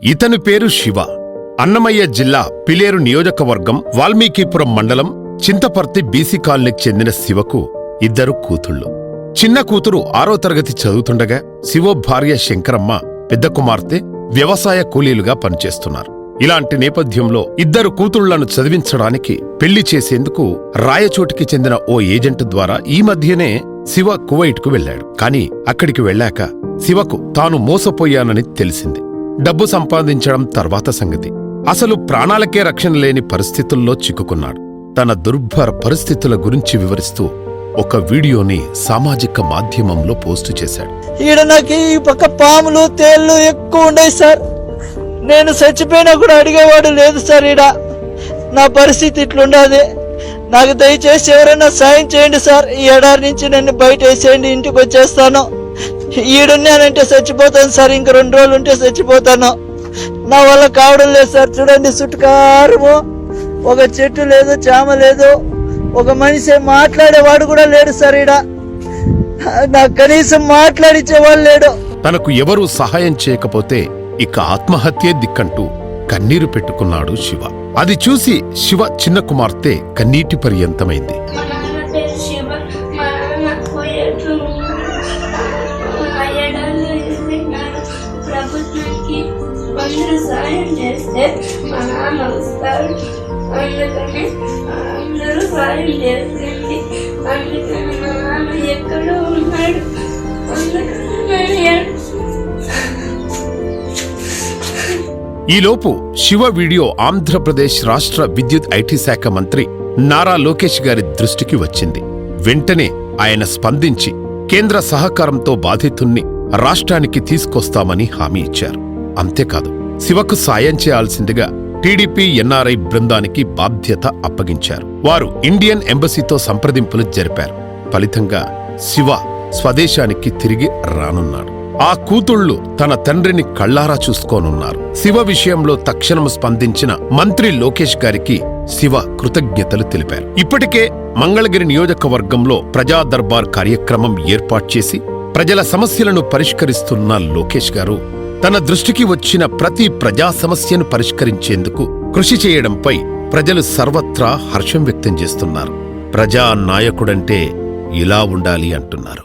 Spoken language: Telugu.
ఇతని పేరు శివ. అన్నమయ్య జిల్లా పిలేరు నియోజకవర్గం వాల్మీకిపురం మండలం చింతపర్తి బీసీ కాలనీకి చెందిన శివకు ఇద్దరు కూతుళ్లు. చిన్న కూతురు 6వ తరగతి చదువుతుండగా శివ భార్య శంకరమ్మ, పెద్ద కుమార్తె వ్యవసాయ కూలీలుగా పనిచేస్తున్నారు. ఇలాంటి నేపథ్యంలో ఇద్దరు కూతుళ్లను చదివించడానికి పెళ్లి చేసేందుకు రాయచోటికి చెందిన ఓ ఏజెంట్ ద్వారా ఈ మధ్యనే శివ కువైట్కు వెళ్లాడు. కాని అక్కడికి వెళ్ళాక శివకు తాను మోసపోయానని తెలిసింది. డబ్బు సంపాదించడం తర్వాత సంగతి. అసలు ప్రాణాలకే రక్షణ లేని పరిస్థితుల్లో చిక్కుకున్నాడు. తన దుర్భర పరిస్థితుల గురించి వివరిస్తూ ఒక వీడియోని సామాజిక మాధ్యమంలో పోస్టు చేశాడు. ఈడ నాకు ఈ పక్క పాములు తేళ్లు ఎక్కువ ఉన్నాయి సార్. నేను చచ్చిపోయినా కూడా అడిగేవాడు లేదు సార్. ఈడ నా పరిస్థితి ఇట్లుండదు. నాకు దయచేసి ఎవరైనా సాయం చేయండి సార్. ఈ ఎడారి నుంచి నన్ను బయట వేసేయండి, ఇంటికి వచ్చేస్తాను. ఈడున్నానంటే చచ్చిపోతాను సార్. ఇంక 2 రోజులు ఉంటే చచ్చిపోతాను. నా వల్ల కావడం లేదు సార్. చూడండి, చుట్టుకారము ఒక చెట్టు లేదు, చామ లేదు, ఒక మనిషి మాట్లాడేవాడు కూడా లేడు సార్. ఈడ నాకు కనీసం మాట్లాడించేవాడు లేడు. తనకు ఎవరూ సహాయం చేయకపోతే ఇక ఆత్మహత్యే దిక్కంటూ కన్నీరు పెట్టుకున్నాడు శివ. అది చూసి శివ చిన్న కుమార్తె కన్నీటి పర్యంతమైంది. సాయం చేస్తే మా నాన్న వస్తారు, అందుకని అందరూ సాయం చేస్తుంది. అందుకని మా నాన్న ఎక్కడో ఉన్నాడు. ఈలోపు శివ వీడియో ఆంధ్రప్రదేశ్ రాష్ట్ర విద్యుత్ ఐటీ శాఖ మంత్రి నారా లోకేష్ గారి దృష్టికి వచ్చింది. వెంటనే ఆయన స్పందించి కేంద్ర సహకారంతో బాధితుణ్ణి రాష్ట్రానికి తీసుకొస్తామని హామీ ఇచ్చారు. అంతేకాదు, శివకు సాయం చేయాల్సిందిగా టీడీపీ ఎన్ఆర్ఐ బృందానికి బాధ్యత అప్పగించారు. వారు ఇండియన్ ఎంబసీతో సంప్రదింపులు జరిపారు. ఫలితంగా శివ స్వదేశానికి తిరిగి రానున్నాడు. ఆ కూతుళ్లు తన తండ్రిని కళ్లారా చూసుకోనున్నారు. శివ విషయంలో తక్షణం స్పందించిన మంత్రి లోకేష్ గారికి శివ కృతజ్ఞతలు తెలిపారు. ఇప్పటికే మంగళగిరి నియోజకవర్గంలో ప్రజా దర్బార్ కార్యక్రమం ఏర్పాటు చేసి ప్రజల సమస్యలను పరిష్కరిస్తున్న లోకేష్ గారు తన దృష్టికి వచ్చిన ప్రతి ప్రజా సమస్యను పరిష్కరించేందుకు కృషి చేయడంపై ప్రజలు సర్వత్రా హర్షం వ్యక్తం చేస్తున్నారు. ప్రజా నాయకుడంటే ఇలా ఉండాలి అంటున్నారు.